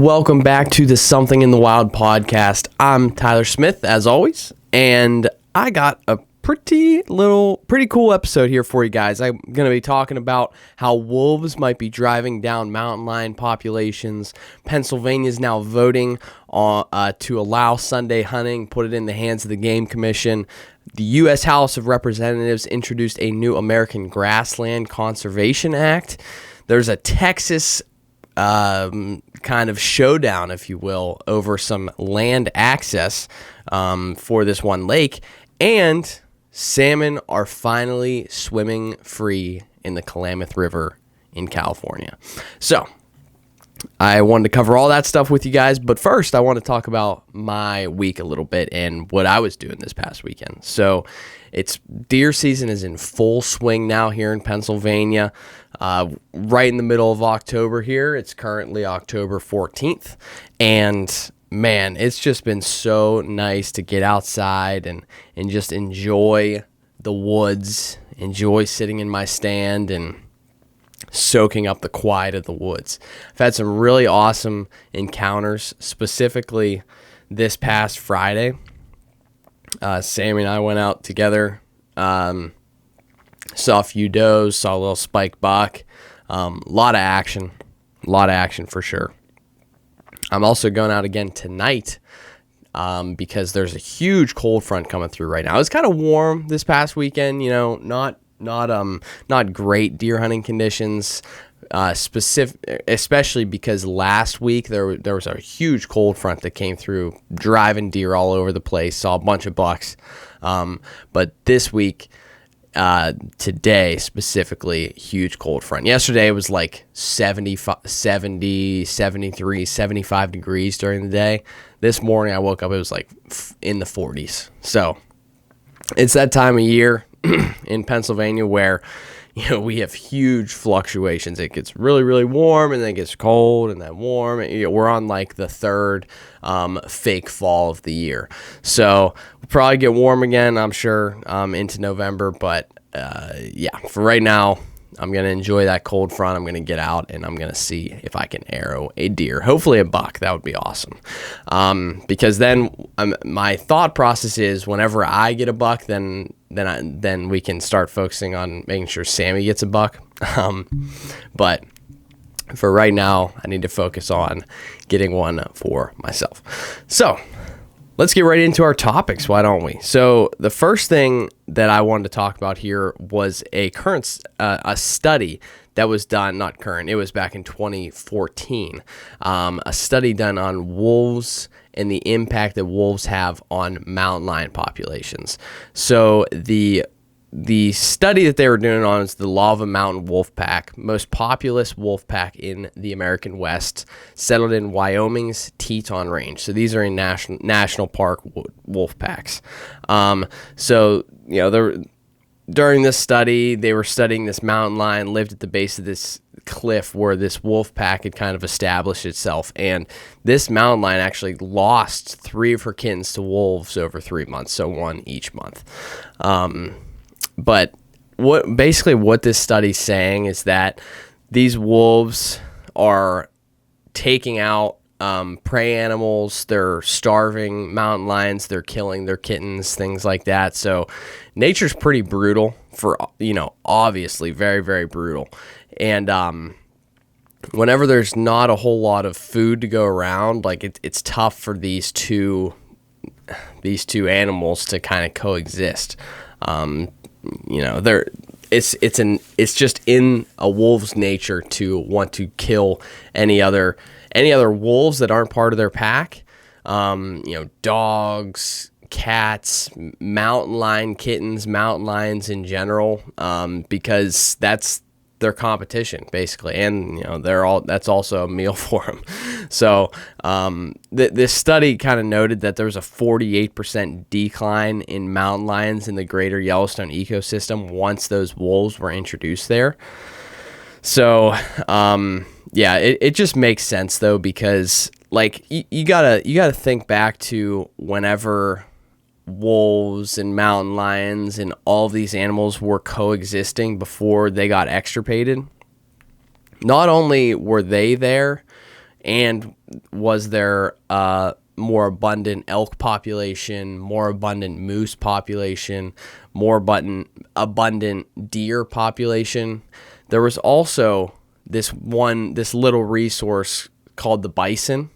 Welcome back to the Something in the Wild podcast. I'm Tyler Smith, as always, and I got a pretty cool episode here for you guys. I'm going to be talking about how wolves might be driving down mountain lion populations. Pennsylvania is now voting to allow Sunday hunting, put it in the hands of the Game Commission. The U.S. House of Representatives introduced a new American Grasslands Conservation Act. There's a Texas kind of showdown, if you will, over some land access for this one lake, and salmon are finally swimming free in the Klamath River in California. So I wanted to cover all that stuff with you guys, but first I want to talk about my week a little bit and what I was doing this past weekend. So it's deer season is in full swing now here in Pennsylvania, right in the middle of October here. It's currently October 14th, and man, it's just been so nice to get outside and just enjoy the woods, enjoy sitting in my stand and soaking up the quiet of the woods. I've had some really awesome encounters, specifically this past Friday. Sammy and I went out together, saw a few does, saw a little spike buck, a lot of action for sure. I'm also going out again tonight because there's a huge cold front coming through right now. It was kind of warm this past weekend, not great deer hunting conditions, especially because last week there was a huge cold front that came through, driving deer all over the place, saw a bunch of bucks. But this week, today specifically, huge cold front. Yesterday it was like 70, 73, 75 degrees during the day. This morning I woke up, it was like in the 40s. So it's that time of year in Pennsylvania where we have huge fluctuations. It gets really, really warm, and then it gets cold, and then warm. We're on like the third fake fall of the year. So we'll probably get warm again, I'm sure, into November. But for right now, I'm going to enjoy that cold front. I'm going to get out, and I'm going to see if I can arrow a deer, hopefully a buck. That would be awesome. Because then my thought process is whenever I get a buck, then we can start focusing on making sure Sammy gets a buck. But for right now, I need to focus on getting one for myself. So let's get right into our topics, why don't we? So the first thing that I wanted to talk about here was a study that was done, not current, it was back in 2014, a study done on wolves and the impact that wolves have on mountain lion populations. So the study that they were doing on is the Lava Mountain Wolf Pack, most populous wolf pack in the American West, settled in Wyoming's Teton Range. So these are in national park wolf packs. During this study, they were studying this mountain lion lived at the base of this cliff where this wolf pack had kind of established itself, and this mountain lion actually lost 3 of her kittens to wolves over 3 months, so 1 each month. But what this study's saying is that these wolves are taking out prey animals, they're starving mountain lions, they're killing their kittens, things like that. So nature's pretty brutal obviously very, very brutal. And whenever there's not a whole lot of food to go around, like it's tough for these two animals to kind of coexist. It's just in a wolf's nature to want to kill any other wolves that aren't part of their pack. Dogs, cats, mountain lion kittens, mountain lions in general, because that's their competition basically, and that's also a meal for them. So this study kind of noted that there was a 48% decline in mountain lions in the Greater Yellowstone Ecosystem once those wolves were introduced there. So it just makes sense though, because like you gotta think back to whenever wolves and mountain lions and all these animals were coexisting before they got extirpated. Not only were they there And was there more abundant elk population, more abundant moose population, more abundant deer population? There was also this little resource called the bison,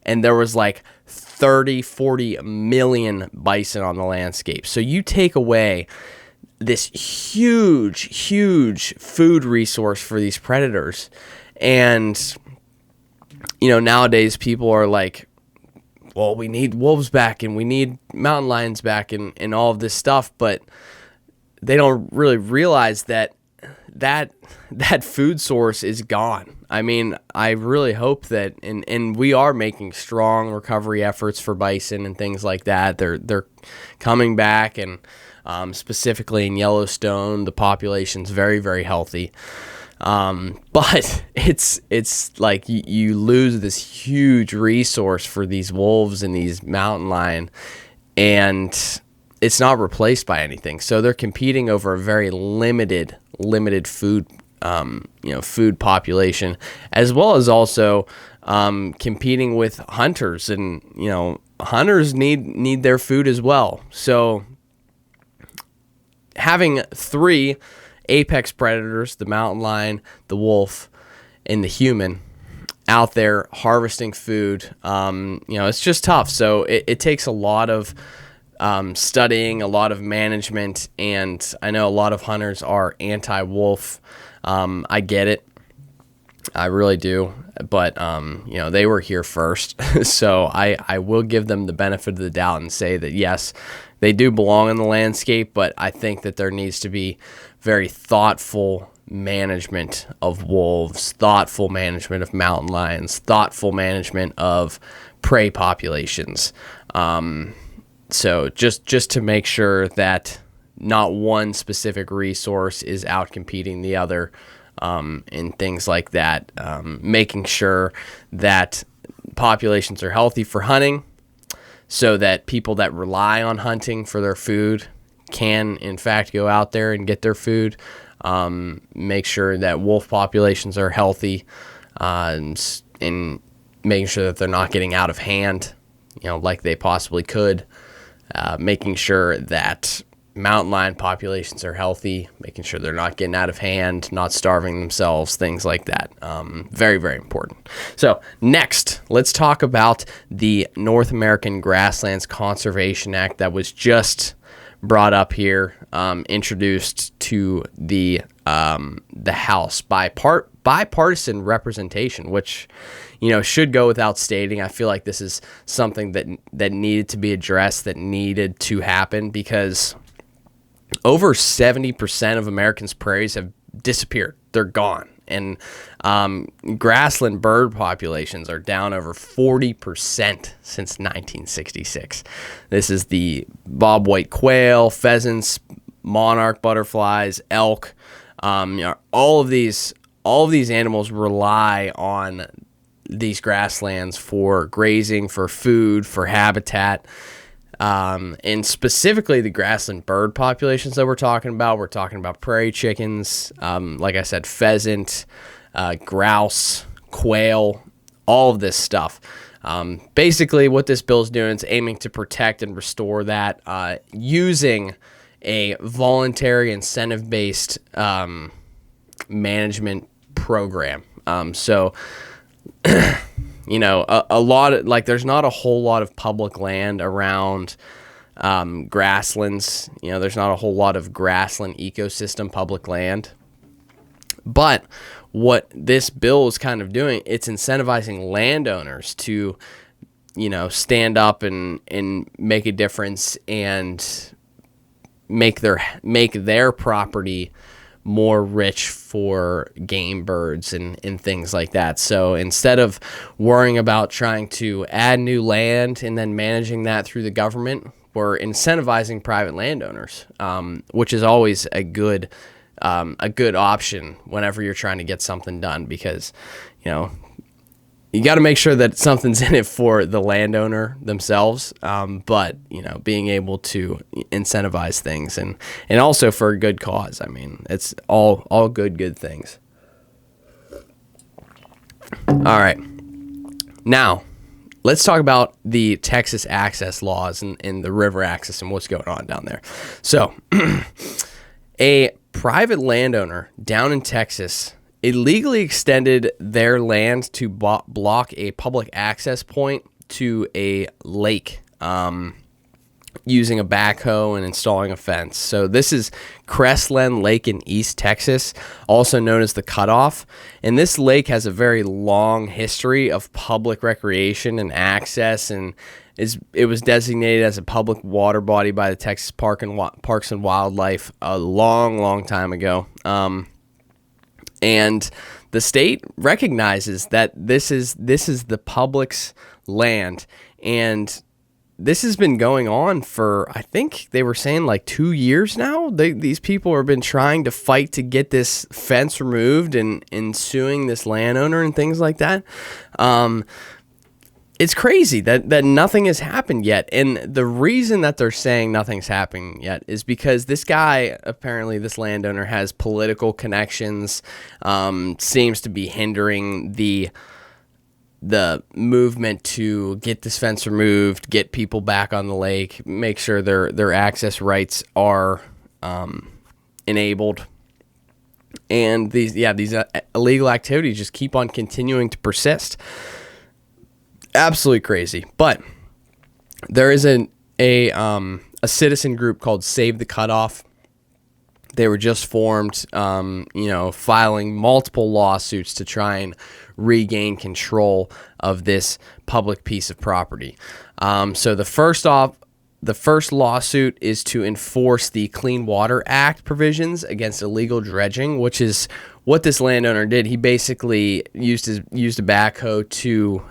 and there was like 40 million bison on the landscape. So you take away this huge food resource for these predators. And, nowadays people are like, well, we need wolves back and we need mountain lions back and all of this stuff. But they don't really realize that food source is gone. I mean, I really hope that, and we are making strong recovery efforts for bison and things like that. They're coming back, and specifically in Yellowstone, the population's very, very healthy. But it's like you lose this huge resource for these wolves and these mountain lion, and it's not replaced by anything. So they're competing over a very limited food, food population, as well as also competing with hunters, and hunters need their food as well. So having 3 apex predators, the mountain lion, the wolf, and the human, out there harvesting food, it's just tough. So it takes a lot of studying, a lot of management, and I know a lot of hunters are anti-wolf. I get it. I really do. But, they were here first. So I will give them the benefit of the doubt and say that, yes, they do belong in the landscape, but I think that there needs to be very thoughtful management of wolves, thoughtful management of mountain lions, thoughtful management of prey populations. So just to make sure that not one specific resource is outcompeting the other, and things like that, making sure that populations are healthy for hunting, so that people that rely on hunting for their food can, in fact, go out there and get their food. Make sure that wolf populations are healthy, and making sure that they're not getting out of hand, like they possibly could. Making sure that mountain lion populations are healthy, making sure they're not getting out of hand, not starving themselves, things like that. Very, very important. So next, let's talk about the North American Grasslands Conservation Act that was just brought up here, introduced to the House by bipartisan representation, which should go without stating. I feel like this is something that needed to be addressed, that needed to happen, because over 70% of Americans' prairies have disappeared. They're gone. And grassland bird populations are down over 40% since 1966. This is the bobwhite quail, pheasants, monarch butterflies, elk. All of these animals rely on these grasslands for grazing, for food, for habitat. And specifically the grassland bird populations that we're talking about prairie chickens, like I said, pheasant, grouse, quail, all of this stuff. Basically what this bill is doing is aiming to protect and restore that, using a voluntary incentive-based management program. So a lot of, there's not a whole lot of public land around grasslands. There's not a whole lot of grassland ecosystem public land. But what this bill is kind of doing, it's incentivizing landowners to, stand up and make a difference and make their property more rich for game birds and things like that. So instead of worrying about trying to add new land and then managing that through the government, we're incentivizing private landowners, which is always a good option whenever you're trying to get something done, because you got to make sure that something's in it for the landowner themselves, but being able to incentivize things and also for a good cause. I mean, it's all good things. All right. Now, let's talk about the Texas access laws and the river access and what's going on down there. So, a private landowner down in Texas illegally extended their land to block a public access point to a lake, using a backhoe and installing a fence. So this is Crestland Lake in East Texas, also known as the Cutoff. And this lake has a very long history of public recreation and access, and it was designated as a public water body by the Texas Parks and Wildlife a long, long time ago. And the state recognizes that this is the public's land, and this has been going on for, I think they were saying, like 2 years now. These people have been trying to fight to get this fence removed and suing this landowner and things like that. It's crazy that nothing has happened yet. And the reason that they're saying nothing's happened yet is because this guy, apparently this landowner, has political connections, seems to be hindering the movement to get this fence removed, get people back on the lake, make sure their access rights are enabled. And these illegal activities just keep on continuing to persist. Absolutely crazy. But there is a citizen group called Save the Cutoff. They were just formed, filing multiple lawsuits to try and regain control of this public piece of property. So the first lawsuit is to enforce the Clean Water Act provisions against illegal dredging, which is what this landowner did. He basically used a backhoe to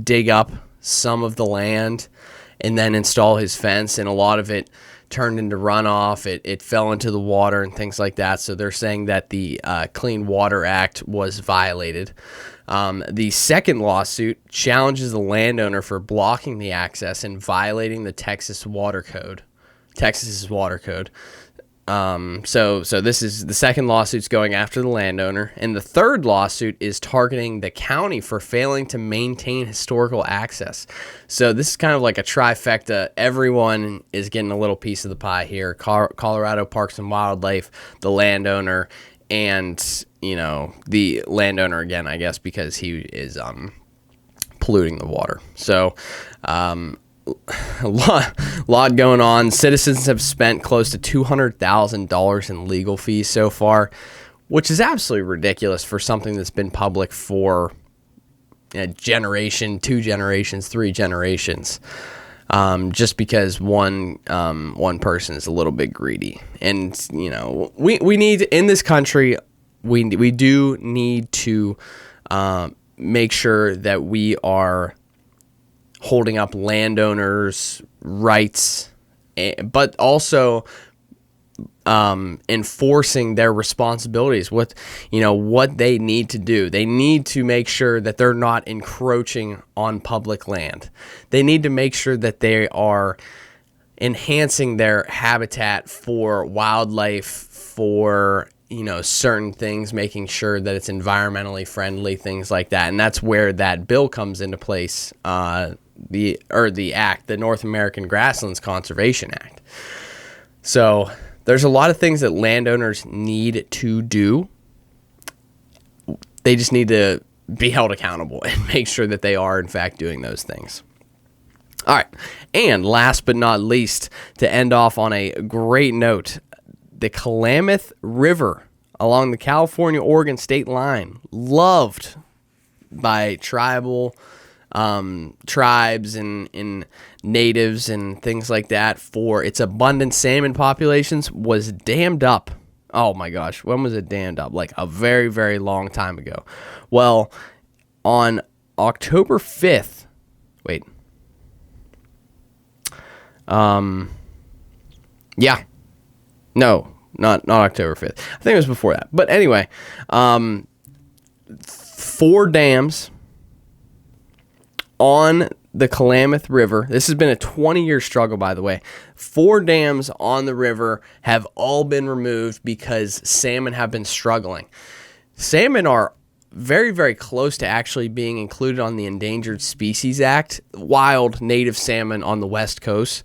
dig up some of the land and then install his fence, and a lot of it turned into runoff. It fell into the water and things like that. So they're saying that the Clean Water Act was violated. The second lawsuit challenges the landowner for blocking the access and violating the Texas's water code. So this is the second lawsuit's going after the landowner, and the third lawsuit is targeting the county for failing to maintain historical access. So this is kind of like a trifecta. Everyone is getting a little piece of the pie here. Colorado Parks and Wildlife, the landowner, and the landowner again, I guess, because he is polluting the water. So a lot going on. Citizens have spent close to $200,000 in legal fees so far, which is absolutely ridiculous for something that's been public for a generation, 2 generations, 3 generations. Just because one person is a little bit greedy. And we need, in this country, we do need to make sure that we are holding up landowners' rights, but also enforcing their responsibilities, what they need to do. They need to make sure that they're not encroaching on public land. They need to make sure that they are enhancing their habitat for wildlife, for certain things, making sure that it's environmentally friendly, things like that. And that's where that bill comes into place, the act, the North American Grasslands Conservation Act. So there's a lot of things that landowners need to do. They just need to be held accountable and make sure that they are, in fact, doing those things. All right. And last but not least, to end off on a great note, the Klamath River along the California-Oregon state line, loved by tribal tribes and natives and things like that for its abundant salmon populations, was dammed up. Oh my gosh, when was it dammed up? Like a very, very long time ago. Well, on October 5th, not October 5th. I think it was before that. But anyway, 4 dams on the Klamath River. This has been a 20-year struggle, by the way. 4 dams on the river have all been removed because salmon have been struggling. Salmon are very, very close to actually being included on the Endangered Species Act. Wild native salmon on the West Coast,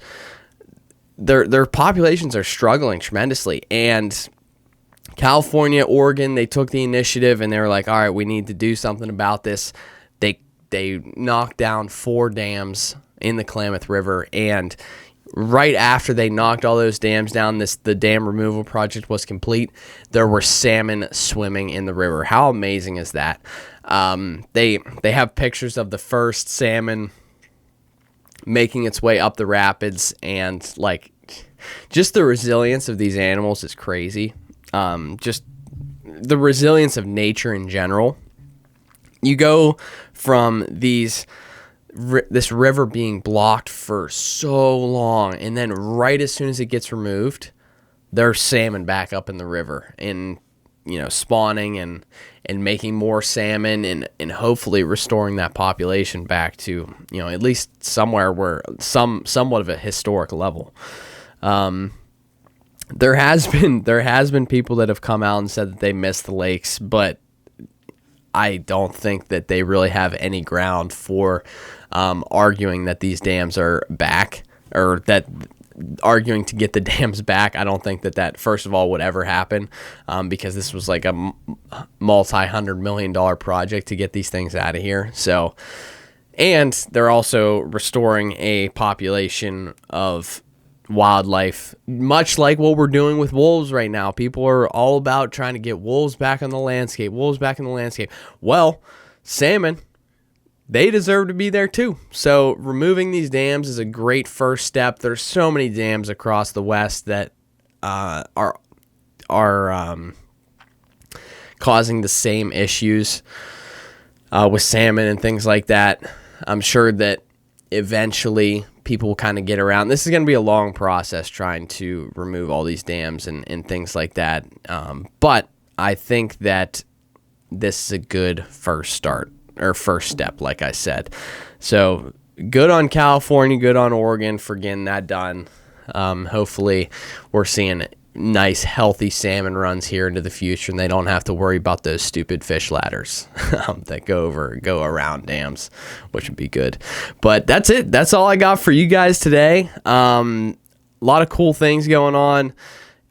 their populations are struggling tremendously. And California, Oregon, they took the initiative and they were like, all right, we need to do something about this. They knocked down 4 dams in the Klamath River, and right after they knocked all those dams down, the dam removal project was complete. There were salmon swimming in the river. How amazing is that? They have pictures of the first salmon making its way up the rapids, and like just the resilience of these animals is crazy. Just the resilience of nature in general. You go from this river being blocked for so long, and then right as soon as it gets removed, there's salmon back up in the river, and spawning and making more salmon, and hopefully restoring that population back to at least somewhere where somewhat of a historic level. There has been people that have come out and said that they miss the lakes, but I don't think that they really have any ground for arguing that these dams are back, or that arguing to get the dams back. I don't think that first of all would ever happen, because this was like a multi-$100-million project to get these things out of here. So, and they're also restoring a population of wildlife, much like what we're doing with wolves right now. People are all about trying to get wolves back on the landscape. Well, salmon, they deserve to be there too. So removing these dams is a great first step. There's so many dams across the West that are causing the same issues with salmon and things like that. I'm sure that eventually people will kind of get around. This is going to be a long process trying to remove all these dams and things like that. But I think that this is a good first step, like I said. So good on California, good on Oregon for getting that done. Hopefully we're seeing nice, healthy salmon runs here into the future, and they don't have to worry about those stupid fish ladders that go around dams, which would be good. But that's it. That's all I got for you guys today. A lot of cool things going on.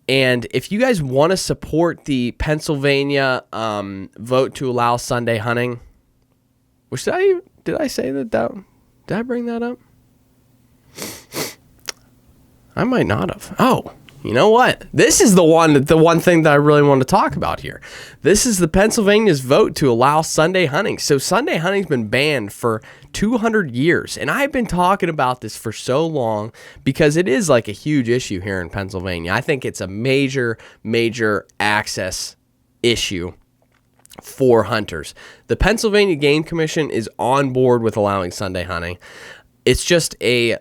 And if you guys want to support the Pennsylvania vote to allow Sunday hunting, which did I say that did I bring that up? I might not have. Oh, you know what? This is the one thing that I really want to talk about here. This is the Pennsylvania's vote to allow Sunday hunting. So Sunday hunting's been banned for 200 years, and I've been talking about this for so long because it is like a huge issue here in Pennsylvania. I think it's a major access issue for hunters. The Pennsylvania Game Commission is on board with allowing Sunday hunting. It's just a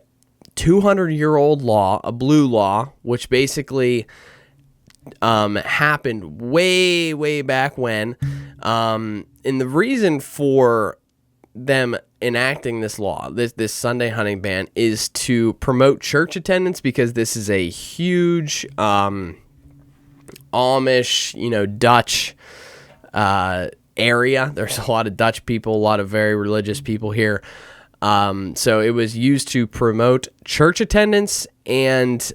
200-year-old law, a blue law, which basically happened way back when. And the reason for them enacting this law, this Sunday hunting ban, is to promote church attendance, because this is a huge Amish, Dutch area. There's a lot of Dutch people, a lot of very religious people here. So it was used to promote church attendance and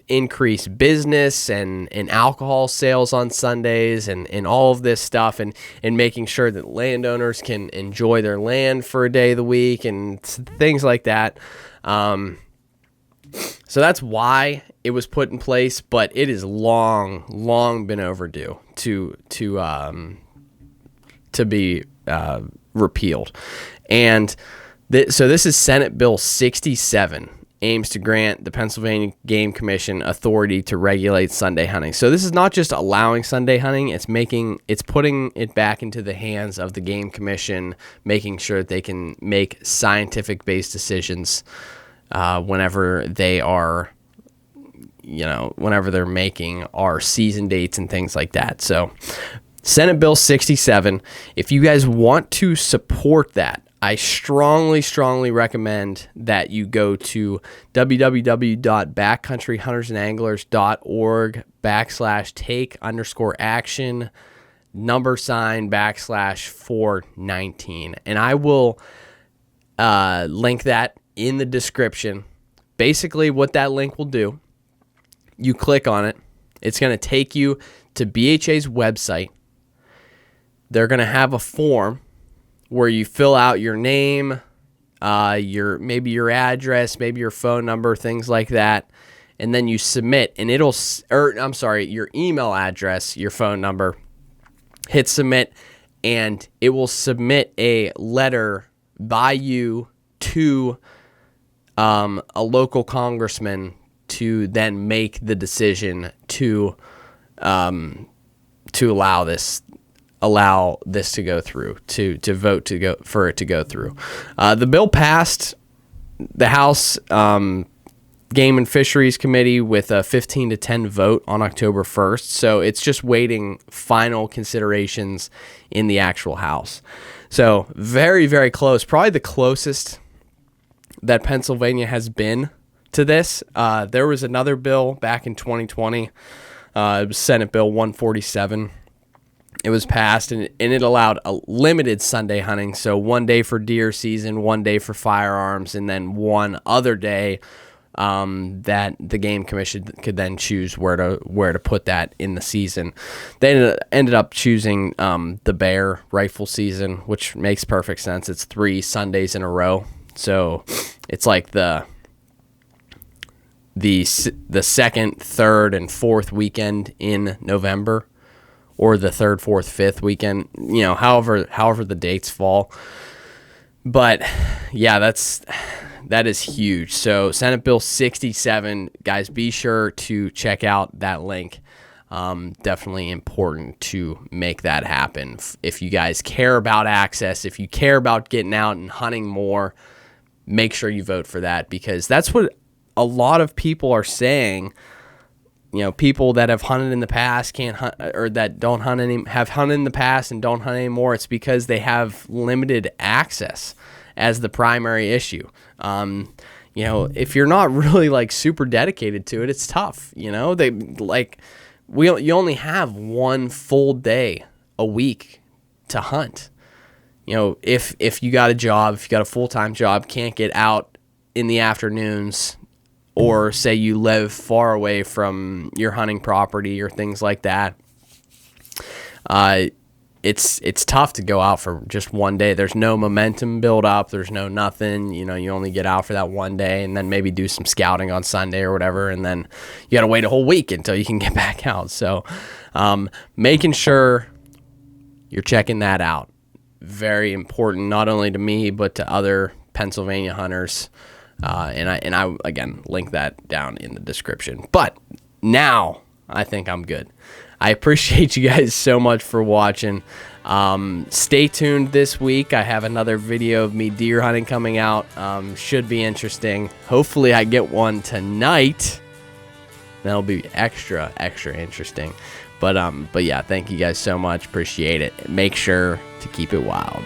increase business and alcohol sales on Sundays and all of this stuff, and making sure that landowners can enjoy their land for a day of the week and things like that. So that's why it was put in place, but it is long been overdue to be repealed. And so this is Senate Bill 67, aims to grant the Pennsylvania Game Commission authority to regulate Sunday hunting. So this is not just allowing Sunday hunting, it's putting it back into the hands of the Game Commission, making sure that they can make scientific-based decisions whenever they're making our season dates and things like that. So Senate Bill 67, if you guys want to support that, I strongly recommend that you go to www.backcountryhuntersandanglers.org/take_action /419. And I will link that in the description. Basically, what that link will do, you click on it, it's going to take you to BHA's website. They're going to have a form where you fill out your name, maybe your address, maybe your phone number, things like that, and then you submit, and your email address, your phone number, hit submit, and it will submit a letter by you to a local congressman to then make the decision to allow this to go through, to vote for it to go through. The bill passed the House Game and Fisheries Committee with a 15-10 vote on October 1st. So it's just waiting final considerations in the actual House. So very, very close. Probably the closest that Pennsylvania has been to this. There was another bill back in 2020. It was Senate Bill 147. It was passed, and it allowed a limited Sunday hunting. So 1 day for deer season, 1 day for firearms, and then one other day that the Game Commission could then choose where to put that in the season. They ended up choosing the bear rifle season, which makes perfect sense. It's 3 Sundays in a row, so it's like the second, third, and fourth weekend in November, or the third, fourth, fifth weekend. However the dates fall. But yeah, that is huge. So Senate Bill 67, guys, be sure to check out that link. Definitely important to make that happen. If you guys care about access, if you care about getting out and hunting more, make sure you vote for that, because that's what a lot of people are saying. People that have hunted in the past can't hunt, or that don't hunt have hunted in the past and don't hunt anymore. It's because they have limited access as the primary issue. If you're not really super dedicated to it, it's tough. You only have 1 full day a week to hunt. If you got a job, if you got a full-time job, can't get out in the afternoons, or say you live far away from your hunting property or things like that, it's tough to go out for just 1 day. There's no momentum build up. There's no nothing. You only get out for that 1 day and then maybe do some scouting on Sunday or whatever, and then you got to wait a whole week until you can get back out. So making sure you're checking that out. Very important, not only to me, but to other Pennsylvania hunters. And I again link that down in the description. But now I think I'm good. I appreciate you guys so much for watching. Stay tuned this week. I have another video of me deer hunting coming out. Should be interesting. Hopefully I get one tonight. That'll be extra interesting. But yeah, thank you guys so much. Appreciate it. Make sure to keep it wild.